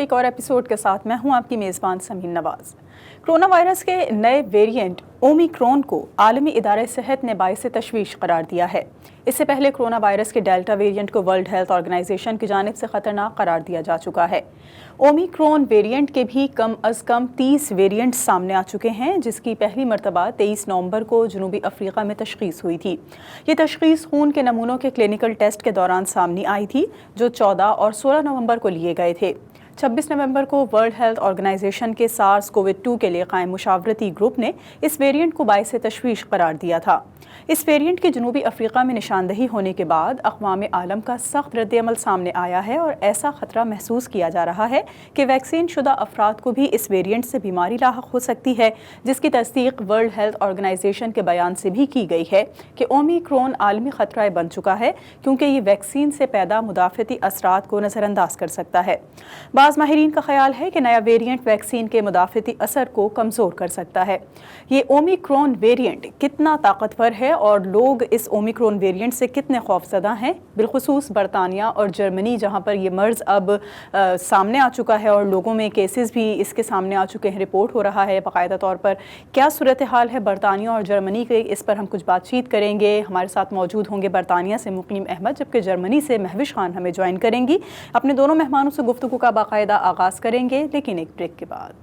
ایک اور ایپیسوڈ کے ساتھ میں ہوں آپ کی میزبان سمین نواز۔ کرونا وائرس کے نئے ویریئنٹ اومیکرون کو عالمی ادارہ صحت نے باعث تشویش قرار دیا ہے۔ اس سے پہلے کرونا وائرس کے ڈیلٹا ویریئنٹ کو ورلڈ ہیلتھ آرگنائزیشن کی جانب سے خطرناک قرار دیا جا چکا ہے۔ اومیکرون ویریئنٹ کے بھی کم از کم 30 ویریئنٹ سامنے آ چکے ہیں، جس کی پہلی مرتبہ 23 نومبر کو جنوبی افریقہ میں تشخیص ہوئی تھی۔ یہ تشخیص خون کے نمونوں کے کلینکل ٹیسٹ کے دوران سامنے آئی تھی، جو 14 اور 16 نومبر کو لیے گئے تھے۔ 26 نومبر کو ورلڈ ہیلتھ آرگنائزیشن کے سارس کووڈ-2 کے لیے قائم مشاورتی گروپ نے اس ویریئنٹ کو باعث تشویش قرار دیا تھا۔ اس ویریئنٹ کی جنوبی افریقہ میں نشاندہی ہونے کے بعد اقوام عالم کا سخت رد عمل سامنے آیا ہے اور ایسا خطرہ محسوس کیا جا رہا ہے کہ ویکسین شدہ افراد کو بھی اس ویریئنٹ سے بیماری لاحق ہو سکتی ہے، جس کی تصدیق ورلڈ ہیلتھ آرگنائزیشن کے بیان سے بھی کی گئی ہے کہ اومیکرون عالمی خطرہ بن چکا ہے، کیونکہ یہ ویکسین سے پیدا مدافعتی اثرات کو نظر انداز کر سکتا ہے۔ بعض ماہرین کا خیال ہے کہ نیا ویریئنٹ ویکسین کے مدافعتی اثر کو کمزور کر سکتا ہے۔ یہ اومیکرون ویریئنٹ کتنا طاقتور ہے اور لوگ اس اومیکرون ویریئنٹ سے کتنے خوفزدہ ہیں، بالخصوص برطانیہ اور جرمنی، جہاں پر یہ مرض اب سامنے آ چکا ہے اور لوگوں میں کیسز بھی اس کے سامنے آ چکے ہیں، رپورٹ ہو رہا ہے باقاعدہ طور پر۔ کیا صورتحال ہے برطانیہ اور جرمنی کے، اس پر ہم کچھ بات چیت کریں گے۔ ہمارے ساتھ موجود ہوں گے برطانیہ سے مقیم احمد، جبکہ جرمنی سے مہوش خان ہمیں جوائن کریں گی۔ اپنے دونوں مہمانوں سے گفتگو کا باقاعدہ آغاز کریں گے، لیکن ایک بریک کے بعد۔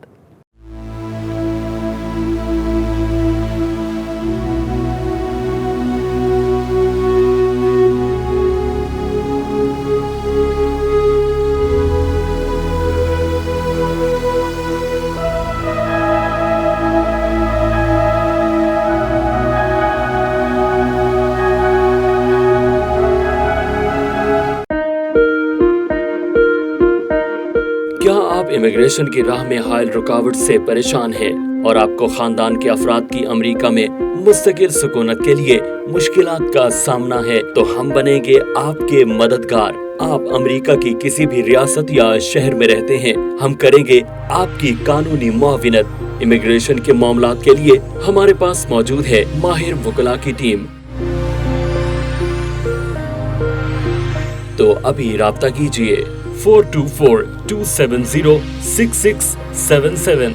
کیا آپ امیگریشن کی راہ میں حائل رکاوٹ سے پریشان ہیں اور آپ کو خاندان کے افراد کی امریکہ میں مستقل سکونت کے لیے مشکلات کا سامنا ہے؟ تو ہم بنیں گے آپ کے مددگار۔ آپ امریکہ کی کسی بھی ریاست یا شہر میں رہتے ہیں، ہم کریں گے آپ کی قانونی معاونت۔ امیگریشن کے معاملات کے لیے ہمارے پاس موجود ہے ماہر وکلاء کی ٹیم۔ تو ابھی رابطہ کیجیے 4242706677۔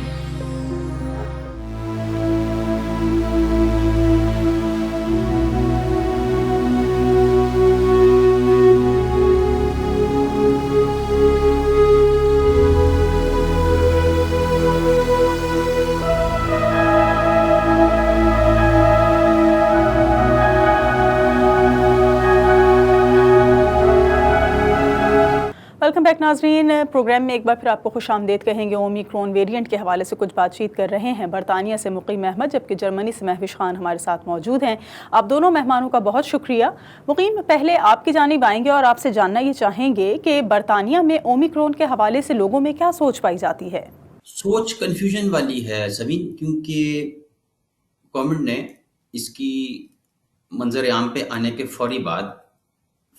ویلکم بیک ناظرین، پروگرام میں ایک بار پھر آپ کو خوش آمدید کہیں گے۔ اومیکرون ویریئنٹ کے حوالے سے کچھ بات چیت کر رہے ہیں برطانیہ سے مقیم احمد، جبکہ جرمنی سے مہوش خان ہمارے ساتھ موجود ہیں۔ آپ دونوں مہمانوں کا بہت شکریہ۔ مقیم، پہلے آپ کی جانب آئیں گے اور آپ سے جاننا یہ چاہیں گے کہ برطانیہ میں اومیکرون کے حوالے سے لوگوں میں کیا سوچ پائی جاتی ہے؟ سوچ کنفیوژن والی ہے زمین، کیونکہ گورنمنٹ نے اس کی منظر عام پہ آنے کے فوری بعد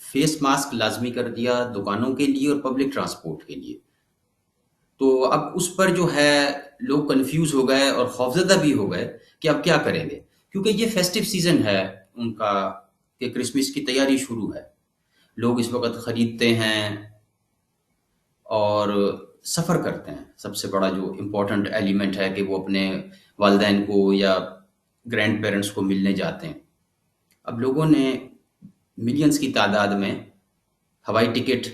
فیس ماسک لازمی کر دیا دکانوں کے لیے اور پبلک ٹرانسپورٹ کے لیے۔ تو اب اس پر جو ہے لوگ کنفیوز ہو گئے اور خوفزدہ بھی ہو گئے کہ اب کیا کریں گے، کیونکہ یہ فیسٹیو سیزن ہے ان کا، کہ کرسمس کی تیاری شروع ہے، لوگ اس وقت خریدتے ہیں اور سفر کرتے ہیں۔ سب سے بڑا جو امپورٹنٹ ایلیمنٹ ہے کہ وہ اپنے والدین کو یا گرینڈ پیرنٹس کو ملنے جاتے ہیں۔ اب لوگوں نے ملینز کی تعداد میں ہوائی ٹکٹ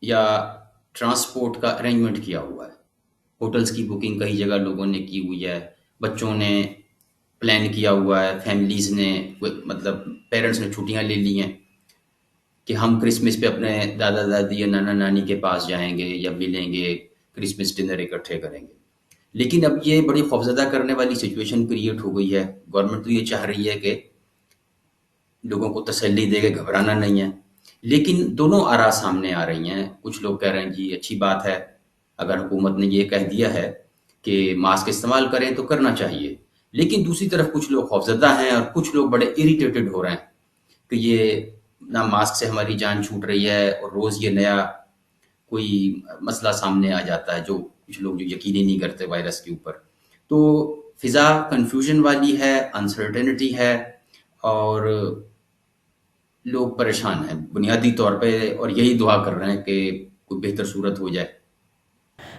یا ٹرانسپورٹ کا ارینجمنٹ کیا ہوا ہے، ہوٹلز کی بکنگ کئی جگہ لوگوں نے کی ہوئی ہے، بچوں نے پلان کیا ہوا ہے، فیملیز نے، مطلب پیرنٹس نے چھٹیاں لے لی ہیں کہ ہم کرسمس پہ اپنے دادا دادی یا نانا نانی کے پاس جائیں گے یا ملیں گے، کرسمس ڈنر اکٹھے کریں گے۔ لیکن اب یہ بڑی خوفزدہ کرنے والی سچویشن کریٹ ہو گئی ہے۔ گورنمنٹ تو یہ چاہ رہی ہے کہ لوگوں کو تسلی دے کے گھبرانا نہیں ہے، لیکن دونوں آراء سامنے آ رہی ہیں۔ کچھ لوگ کہہ رہے ہیں جی اچھی بات ہے، اگر حکومت نے یہ کہہ دیا ہے کہ ماسک استعمال کریں تو کرنا چاہیے، لیکن دوسری طرف کچھ لوگ خوفزدہ ہیں اور کچھ لوگ بڑے اریٹیٹڈ ہو رہے ہیں کہ یہ نہ ماسک سے ہماری جان چھوٹ رہی ہے اور روز یہ نیا کوئی مسئلہ سامنے آ جاتا ہے، جو کچھ لوگ جو یقین ہی نہیں کرتے وائرس کے اوپر۔ تو فضا کنفیوژن والی ہے، انسرٹینٹی ہے اور لوگ پریشان ہیں بنیادی طور پہ، اور یہی دعا کر رہے ہیں کہ کوئی بہتر صورت ہو جائے۔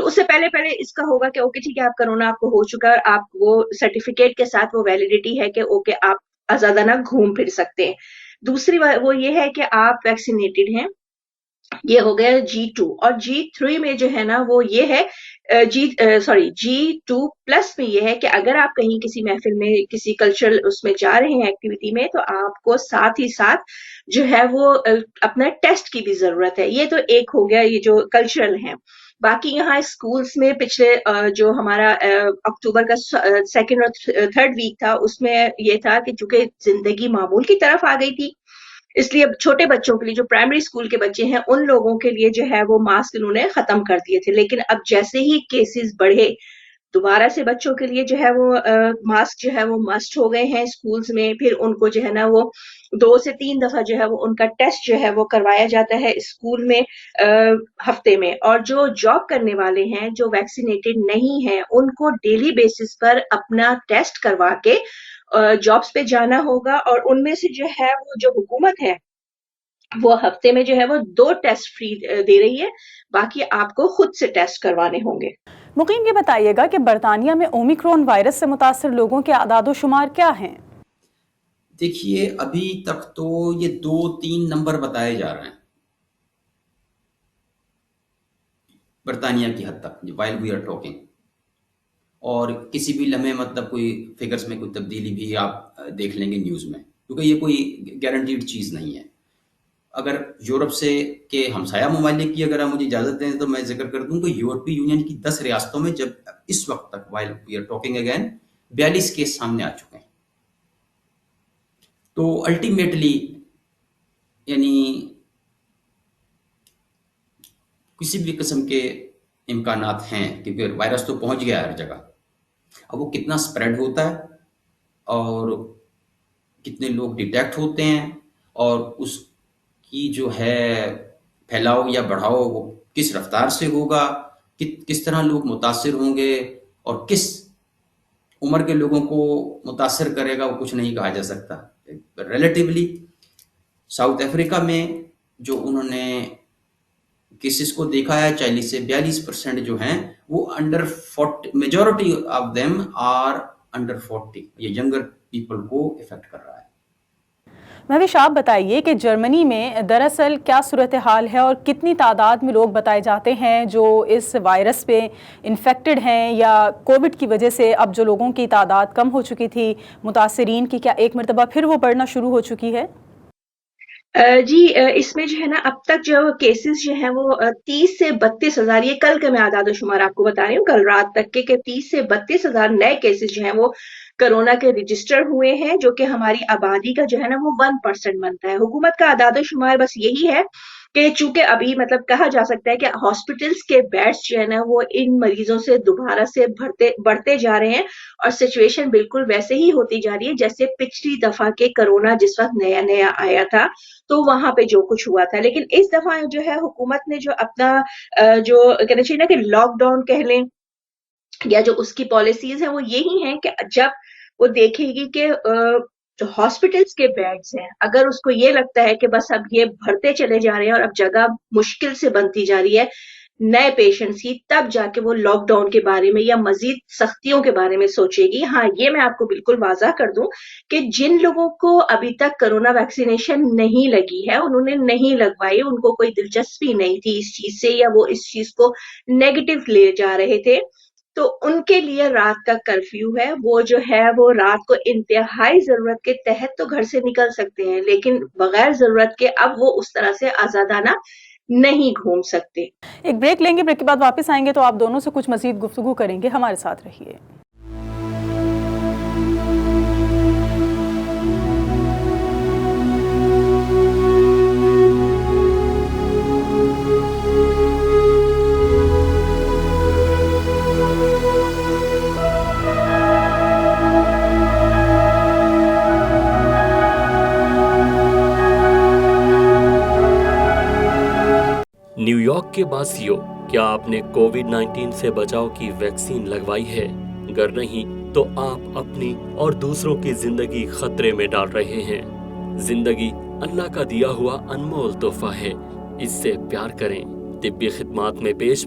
تو اس سے پہلے اس کا ہوگا کہ اوکے ٹھیک ہے آپ کورونا آپ کو ہو چکا ہے اور آپ وہ سرٹیفکیٹ کے ساتھ وہ ویلیڈیٹی ہے کہ اوکے آپ آزادانہ گھوم پھر سکتے ہیں. دوسری بات وہ یہ ہے کہ آپ ویکسینیٹڈ ہیں. یہ ہو گیا G2. اور G3 میں جو ہے نا وہ یہ ہے G2+ میں یہ ہے کہ اگر آپ کہیں کسی محفل میں کسی کلچرل اس میں جا رہے ہیں ایکٹیویٹی میں تو آپ کو ساتھ ہی ساتھ جو ہے وہ اپنا ٹیسٹ کی بھی ضرورت ہے. یہ تو ایک ہو گیا یہ جو کلچرل ہیں. باقی یہاں اسکولس میں پچھلے جو ہمارا اکتوبر کا 2nd اور 3rd ویک تھا اس میں یہ تھا کہ چونکہ زندگی معمول کی طرف آ گئی تھی اس لیے چھوٹے بچوں کے لیے جو پرائمری اسکول کے بچے ہیں ان لوگوں کے لیے جو ہے وہ ماسک انہوں نے ختم کر دیے تھے. لیکن اب جیسے ہی کیسز بڑھے دوبارہ سے بچوں کے لیے جو ہے وہ ماسک جو ہے وہ مسٹ ہو گئے ہیں اسکولز میں. پھر ان کو جو ہے نا وہ 2 سے 3 دفعہ جو ہے وہ ان کا ٹیسٹ جو ہے وہ کروایا جاتا ہے اسکول میں ہفتے میں. اور جو جاب کرنے والے ہیں جو ویکسینیٹڈ نہیں ہیں ان کو ڈیلی بیسس پر اپنا ٹیسٹ کروا کے جابس پہ جانا ہوگا. اور ان میں سے جو ہے وہ جو حکومت ہے وہ ہفتے میں جو ہے وہ 2 ٹیسٹ فری دے رہی ہے. باقی آپ کو خود سے ٹیسٹ کروانے ہوں گے. مقیم یہ بتائیے گا کہ برطانیہ میں اومیکرون وائرس سے متاثر لوگوں کے اعداد و شمار کیا ہیں؟ دیکھیے ابھی تک تو یہ 2-3 نمبر بتائے جا رہے ہیں برطانیہ کی حد تک while we are talking. اور کسی بھی لمحے مطلب کوئی فگرز میں کوئی تبدیلی بھی آپ دیکھ لیں گے نیوز میں کیونکہ یہ کوئی گارنٹیڈ چیز نہیں ہے. اگر یورپ سے کے ہمسایہ ممالک کی اگر آپ مجھے اجازت دیں تو میں ذکر کر دوں کہ یورپی یونین کی 10 ریاستوں میں جب اس وقت تک while we are talking again 42 case سامنے آ چکے ہیں. تو الٹیمیٹلی یعنی کسی بھی قسم کے امکانات ہیں کیونکہ وائرس تو پہنچ گیا ہر جگہ. اب وہ کتنا سپریڈ ہوتا ہے اور کتنے لوگ ڈیٹیکٹ ہوتے ہیں اور اس کی جو ہے پھیلاؤ یا بڑھاؤ وہ کس رفتار سے ہوگا, کس طرح لوگ متاثر ہوں گے اور کس عمر کے لوگوں کو متاثر کرے گا وہ کچھ نہیں کہا جا سکتا. ریلیٹیولی ساؤتھ افریقہ میں جو انہوں نے کیسز کو دیکھا ہے 40 سے 42% جو ہیں وہ under 40 majority of them are under 40. یہ ینگر پیپل کو افیکٹ کر رہا ہے. مہوش آپ بتائیے کہ جرمنی میں دراصل کیا صورتحال ہے اور کتنی تعداد میں لوگ بتائے جاتے ہیں جو اس وائرس پہ انفیکٹڈ ہیں یا کووڈ کی وجہ سے اب جو لوگوں کی تعداد کم ہو چکی تھی متاثرین کی کیا ایک مرتبہ پھر وہ بڑھنا شروع ہو چکی ہے؟ جی اس میں جو ہے نا اب تک جو کیسز جو ہیں وہ 30 سے 32 ہزار, یہ کل کے میں اعداد و شمار آپ کو بتا رہی ہوں کل رات تک کے 30 سے 32 ہزار نئے کیسز جو ہیں وہ کرونا کے رجسٹر ہوئے ہیں جو کہ ہماری آبادی کا جو ہے نا وہ 1% بنتا ہے. حکومت کا اعداد و شمار بس یہی ہے کہ چونکہ ابھی مطلب کہا جا سکتا ہے کہ ہاسپٹلس کے بیڈس جو ہے نا وہ ان مریضوں سے دوبارہ سے بڑھتے جا رہے ہیں اور سچویشن بالکل ویسے ہی ہوتی جا رہی ہے جیسے پچھلی دفعہ کے کرونا جس وقت نیا آیا تھا تو وہاں پہ جو کچھ ہوا تھا. لیکن اس دفعہ جو ہے حکومت نے جو اپنا جو کہنا چاہیے نا کہ لاک ڈاؤن کہہ لیں یا جو اس کی پالیسیز ہیں وہ یہی ہیں کہ جب وہ دیکھے گی کہ جو ہاسپٹلس کے بیڈز ہیں اگر اس کو یہ لگتا ہے کہ بس اب یہ بڑھتے چلے جا رہے ہیں اور اب جگہ مشکل سے بنتی جا رہی ہے نئے پیشنٹس کی, تب جا کے وہ لاک ڈاؤن کے بارے میں یا مزید سختیوں کے بارے میں سوچے گی. ہاں یہ میں آپ کو بالکل واضح کر دوں کہ جن لوگوں کو ابھی تک کرونا ویکسینیشن نہیں لگی ہے انہوں نے نہیں لگوائی, ان کو کوئی دلچسپی نہیں تھی اس چیز سے یا وہ اس چیز کو نیگیٹو لے جا رہے تھے, تو ان کے لیے رات کا کرفیو ہے. وہ جو ہے وہ رات کو انتہائی ضرورت کے تحت تو گھر سے نکل سکتے ہیں لیکن بغیر ضرورت کے اب وہ اس طرح سے آزادانہ نہیں گھوم سکتے. ایک بریک لیں گے, بریک کے بعد واپس آئیں گے تو آپ دونوں سے کچھ مزید گفتگو کریں گے. ہمارے ساتھ رہیے. نیو یارک کے باسیوں, کیا آپ نے کووڈ-19 سے بچاؤ کی ویکسین لگوائی ہے؟ اگر نہیں تو آپ اپنی اور دوسروں کی زندگی خطرے میں ڈال رہے ہیں. زندگی اللہ کا دیا ہوا انمول تحفہ ہے, اس سے پیار کریں. طبی خدمات میں پیش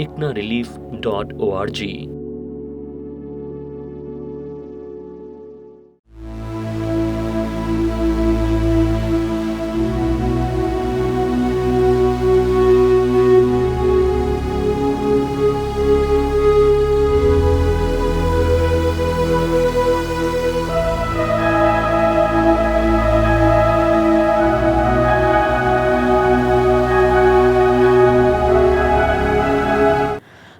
iknarelief.org।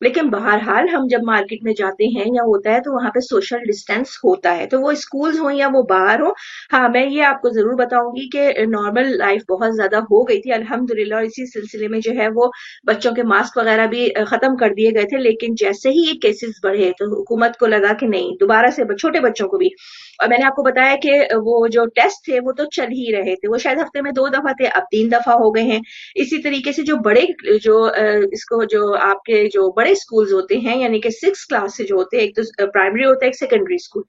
لیکن بہرحال ہم جب مارکیٹ میں جاتے ہیں یا ہوتا ہے تو وہاں پہ سوشل ڈسٹینس ہوتا ہے، تو وہ اسکولز ہوں یا وہ باہر ہوں. ہاں میں یہ آپ کو ضرور بتاؤں گی کہ نارمل لائف بہت زیادہ ہو گئی تھی الحمدللہ، اور اسی سلسلے میں جو ہے وہ بچوں کے ماسک وغیرہ بھی ختم کر دیے گئے تھے. لیکن جیسے ہی یہ کیسز بڑھے تو حکومت کو لگا کہ نہیں، دوبارہ سے چھوٹے بچوں کو بھی. اور میں نے آپ کو بتایا کہ وہ جو ٹیسٹ تھے وہ تو چل ہی رہے تھے، وہ شاید ہفتے میں 2 دفعہ تھے، اب 3 دفعہ ہو گئے ہیں. اسی طریقے سے جو بڑے جو اس کو جو آپ کے جو بڑے اسکولز ہوتے ہیں، یعنی کہ 6 کلاس سے جو ہوتے ہیں، ایک تو پرائمری ہوتا ہے، ایک سیکنڈری اسکول،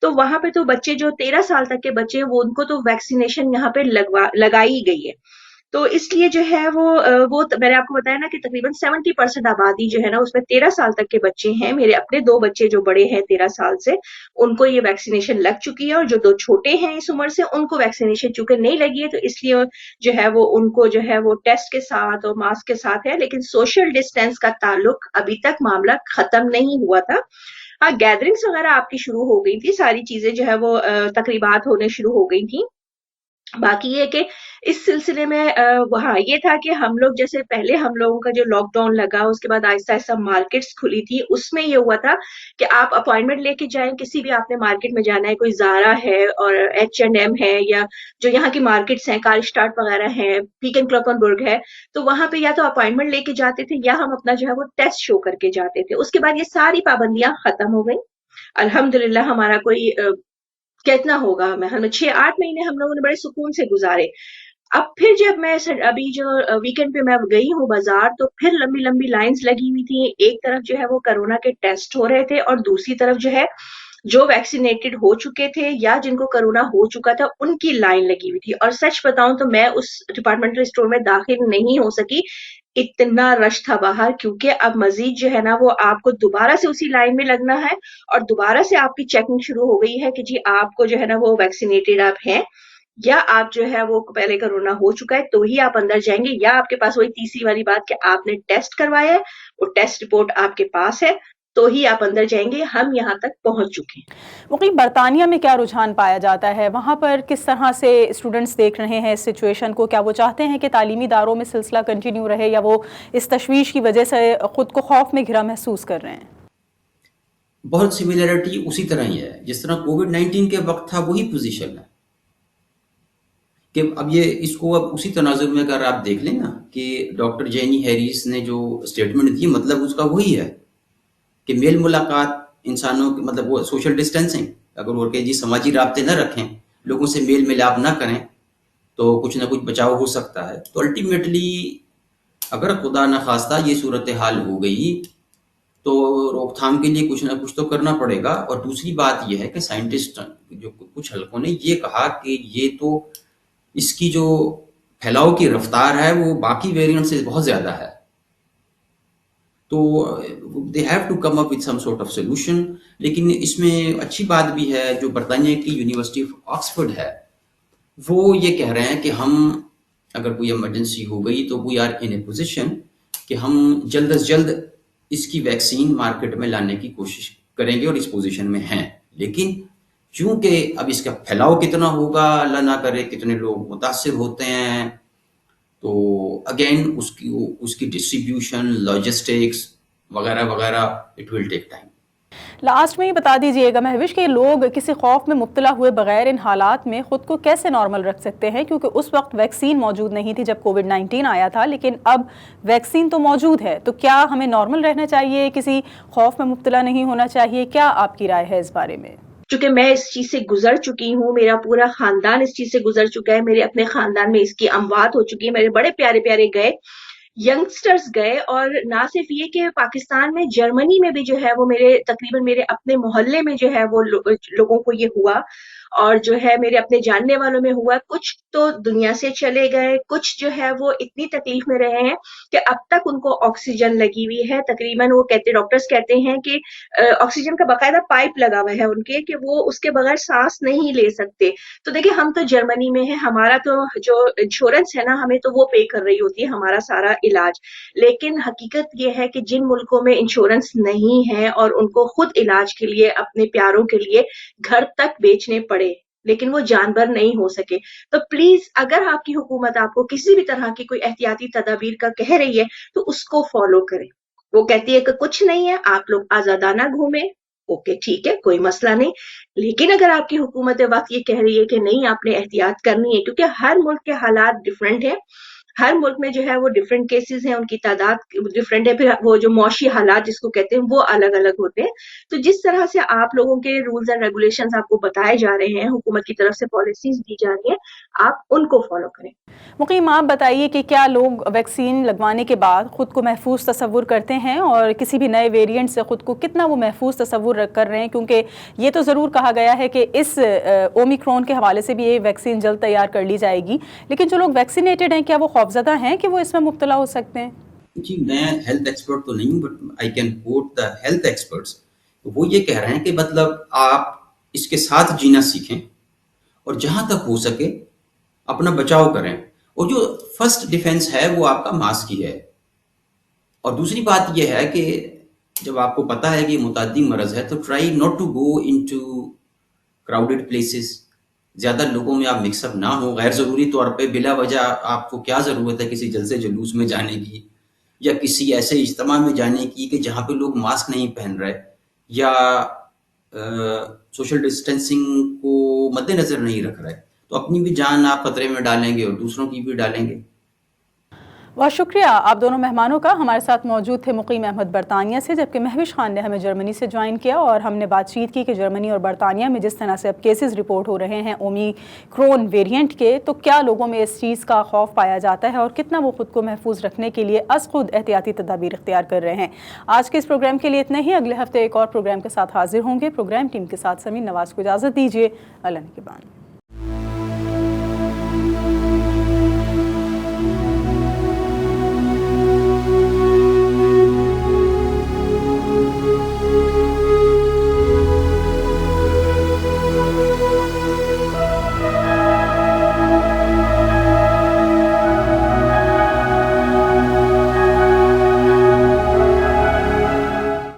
تو وہاں پہ تو بچے جو 13 سال تک کے بچے وہ ان کو تو ویکسینیشن یہاں پہ لگائی گئی ہے. تو اس لیے جو ہے وہ میں نے آپ کو بتایا نا کہ تقریباً 70% آبادی جو ہے نا اس میں 13 سال تک کے بچے ہیں. میرے اپنے 2 بچے جو بڑے ہیں 13 سال سے، ان کو یہ ویکسینیشن لگ چکی ہے، اور جو 2 چھوٹے ہیں اس عمر سے ان کو ویکسینیشن چونکہ نہیں لگی ہے، تو اس لیے جو ہے وہ ان کو جو ہے وہ ٹیسٹ کے ساتھ اور ماسک کے ساتھ ہے. لیکن سوشل ڈسٹینس کا تعلق ابھی تک معاملہ ختم نہیں ہوا تھا. ہاں گیدرنگس وغیرہ آپ کی شروع ہو گئی تھی، ساری چیزیں جو ہے وہ تقریبات ہونے شروع ہو گئی تھیں. باقی یہ کہ اس سلسلے میں وہاں یہ تھا کہ ہم لوگ جیسے پہلے ہم لوگوں کا جو لاک ڈاؤن لگا، اس کے بعد آہستہ آہستہ مارکیٹس کھلی تھی، اس میں یہ ہوا تھا کہ آپ اپوائنٹمنٹ لے کے جائیں، کسی بھی آپ نے مارکیٹ میں جانا ہے، کوئی زارا ہے اور H&M ہے، یا جو یہاں کی مارکیٹس ہیں کار اسٹارٹ وغیرہ ہیں، پیک اینڈ کلوپنبرگ ہے، تو وہاں پہ یا تو اپوائنٹمنٹ لے کے جاتے تھے یا ہم اپنا جو ہے وہ ٹیسٹ شو کر کے جاتے تھے. اس کے بعد یہ ساری پابندیاں ختم ہو گئیں الحمدللہ. ہمارا کوئی کتنا ہوگا، میں 6-8 مہینے ہم لوگوں نے بڑے سکون سے گزارے. اب پھر جب میں ابھی جو ویکینڈ پہ میں گئی ہوں بازار، تو پھر لمبی لمبی لائنز لگی ہوئی تھی. ایک طرف جو ہے وہ کرونا کے ٹیسٹ ہو رہے تھے، اور دوسری طرف جو ہے جو ویکسینیٹڈ ہو چکے تھے یا جن کو کرونا ہو چکا تھا ان کی لائن لگی ہوئی تھی. اور سچ بتاؤں تو میں اس ڈپارٹمنٹل اسٹور میں داخل نہیں ہو سکی، اتنا رش تھا باہر. کیونکہ اب مزید جو ہے نا وہ آپ کو دوبارہ سے اسی لائن میں لگنا ہے، اور دوبارہ سے آپ کی چیکنگ شروع ہو گئی ہے کہ جی آپ کو جو ہے نا وہ ویکسینیٹڈ آپ ہیں، یا آپ جو ہے وہ پہلے کرونا ہو چکا ہے تو ہی آپ اندر جائیں گے، یا آپ کے پاس وہی تیسری والی بات کہ آپ نے ٹیسٹ کروایا ہے، وہ ٹیسٹ رپورٹ آپ کے پاس ہے تو ہی آپ اندر جائیں گے. ہم یہاں تک پہنچ چکے ہیں. مقیم برطانیہ میں کیا رجحان پایا جاتا ہے؟ وہاں پر کس طرح سے اسٹوڈنٹس دیکھ رہے ہیں اس سچویشن کو؟ کیا وہ چاہتے ہیں کہ تعلیمی اداروں میں سلسلہ کنٹینیو رہے، یا وہ اس تشویش کی وجہ سے خود کو خوف میں گھرا محسوس کر رہے ہیں؟ بہت سملیرٹی اسی طرح ہی ہے جس طرح کووڈ-19 کے وقت تھا، وہی پوزیشن ہے کہ اب یہ اس کو اب اسی تناظر میں اگر آپ دیکھ لیں نا کہ ڈاکٹر جینی ہیریس نے جو اسٹیٹمنٹ دی، مطلب اس کا وہی ہے کہ میل ملاقات انسانوں کے مطلب وہ سوشل ڈسٹینسنگ، اگر وہ کہ جی سماجی رابطے نہ رکھیں، لوگوں سے میل ملاپ نہ کریں تو کچھ نہ کچھ بچاؤ ہو سکتا ہے. تو الٹیمیٹلی اگر خدا نخواستہ یہ صورتحال ہو گئی تو روک تھام کے لیے کچھ نہ کچھ تو کرنا پڑے گا. اور دوسری بات یہ ہے کہ سائنٹسٹ جو کچھ حلقوں نے یہ کہا کہ یہ تو اس کی جو پھیلاؤ کی رفتار ہے وہ باقی ویریئنٹ سے بہت زیادہ ہے، تو they have to come up with some sort of solution. لیکن اس میں اچھی بات بھی ہے، جو برطانیہ کی یونیورسٹی آف آکسفورڈ ہے وہ یہ کہہ رہے ہیں کہ ہم اگر کوئی ایمرجنسی ہو گئی تو we are in a position کہ ہم جلد از جلد اس کی ویکسین مارکیٹ میں لانے کی کوشش کریں گے، اور اس پوزیشن میں ہیں. لیکن چونکہ اب اس کا پھیلاؤ کتنا ہوگا، اللہ نہ کرے کتنے لوگ متاثر ہوتے ہیں، تو اگین اس کی ڈسٹریبیوشن، لاجسٹکس وغیرہ وغیرہ، it will take time. Last میں یہ بتا دیجئے گا مہوش کہ لوگ کسی خوف میں مبتلا ہوئے بغیر ان حالات میں خود کو کیسے نارمل رکھ سکتے ہیں؟ کیونکہ اس وقت ویکسین موجود نہیں تھی جب کووڈ-19 آیا تھا، لیکن اب ویکسین تو موجود ہے. تو کیا ہمیں نارمل رہنا چاہیے، کسی خوف میں مبتلا نہیں ہونا چاہیے؟ کیا آپ کی رائے ہے اس بارے میں؟ چونکہ میں اس چیز سے گزر چکی ہوں، میرا پورا خاندان اس چیز سے گزر چکا ہے، میرے اپنے خاندان میں اس کی اموات ہو چکی ہے، میرے بڑے پیارے پیارے گئے، ینگسٹرز گئے. اور نہ صرف یہ کہ پاکستان میں، جرمنی میں بھی جو ہے وہ تقریباً میرے اپنے محلے میں جو ہے وہ لوگوں کو یہ ہوا، اور جو ہے میرے اپنے جاننے والوں میں ہوا. کچھ تو دنیا سے چلے گئے، کچھ جو ہے وہ اتنی تکلیف میں رہے ہیں کہ اب تک ان کو آکسیجن لگی ہوئی ہے. تقریباً وہ ڈاکٹرز کہتے ہیں کہ آکسیجن کا باقاعدہ پائپ لگا ہوا ہے ان کے، کہ وہ اس کے بغیر سانس نہیں لے سکتے. تو دیکھیں ہم تو جرمنی میں ہیں، ہمارا تو جو انشورنس ہے نا ہمیں تو وہ پے کر رہی ہوتی ہے ہمارا سارا علاج. لیکن حقیقت یہ ہے کہ جن ملکوں میں انشورنس نہیں ہے اور ان کو خود علاج کے لیے اپنے پیاروں کے لیے گھر تک بیچنے پڑے، لیکن وہ جانور نہیں ہو سکے. تو پلیز اگر آپ کی حکومت آپ کو کسی بھی طرح کی کوئی احتیاطی تدابیر کا کہہ رہی ہے تو اس کو فالو کریں، وہ کہتی ہے کہ کچھ نہیں ہے, آپ لوگ آزادانہ گھومیں, اوکے ٹھیک ہے, کوئی مسئلہ نہیں. لیکن اگر آپ کی حکومت وقت یہ کہہ رہی ہے کہ نہیں آپ نے احتیاط کرنی ہے, کیونکہ ہر ملک کے حالات ڈفرینٹ ہیں, ہر ملک میں جو ہے وہ ڈفرینٹ کیسز ہیں, ان کی تعداد ڈفرینٹ ہے, پھر وہ جو معاشی حالات جس کو کہتے ہیں وہ الگ الگ ہوتے ہیں. تو جس طرح سے آپ لوگوں کے رولز اینڈ ریگولیشنز آپ کو بتائے جا رہے ہیں, حکومت کی طرف سے پالیسیز دی جا رہی ہیں, آپ ان کو فالو کریں. مقیم آپ بتائیے کہ کیا لوگ ویکسین لگوانے کے بعد خود کو محفوظ تصور کرتے ہیں, اور کسی بھی نئے ویریئنٹ سے خود کو کتنا وہ محفوظ تصور کر رہے ہیں؟ کیونکہ یہ تو ضرور کہا گیا ہے کہ اس اومیکرون کے حوالے سے بھی یہ ویکسین جلد تیار کر لی جائے گی, لیکن جو لوگ ویکسینیٹڈ ہیں کیا وہ خوفزدہ ہیں کہ وہ اس میں مبتلا ہو سکتے ہیں؟ جی میں ہیلتھ ایکسپرٹ تو نہیں ہوں, but I can quote the health experts. وہ یہ کہہ رہے ہیں کہ مطلب آپ اس کے ساتھ جینا سیکھیں, اور جہاں تک ہو سکے اپنا بچاؤ کریں, اور جو فرسٹ ڈیفenس ہے وہ آپ کا ماسک ہی ہے. اور دوسری بات یہ ہے کہ جب آپ کو پتہ ہے کہ یہ متعدی مرض ہے تو try not to go into crowded places. زیادہ لوگوں میں آپ مکس اپ نہ ہو غیر ضروری طور پہ. بلا وجہ آپ کو کیا ضرورت ہے کسی جلسے جلوس میں جانے کی, یا کسی ایسے اجتماع میں جانے کی کہ جہاں پہ لوگ ماسک نہیں پہن رہے, یا سوشل ڈسٹینسنگ کو مد نظر نہیں رکھ رہے. تو اپنی بھی جان آپ خطرے میں ڈالیں گے اور دوسروں کی بھی ڈالیں گے. بہت شکریہ آپ دونوں مہمانوں کا. ہمارے ساتھ موجود تھے مقیم احمد برطانیہ سے, جبکہ مہوش خان نے ہمیں جرمنی سے جوائن کیا, اور ہم نے بات چیت کی کہ جرمنی اور برطانیہ میں جس طرح سے اب کیسز رپورٹ ہو رہے ہیں اومیکرون ویریئنٹ کے, تو کیا لوگوں میں اس چیز کا خوف پایا جاتا ہے اور کتنا وہ خود کو محفوظ رکھنے کے لیے از خود احتیاطی تدابیر اختیار کر رہے ہیں. آج کے اس پروگرام کے لیے اتنا ہی. اگلے ہفتے ایک اور پروگرام کے ساتھ حاضر ہوں گے. پروگرام ٹیم کے ساتھ سمین نواز کو اجازت دیجیے. اللہ نگہبان.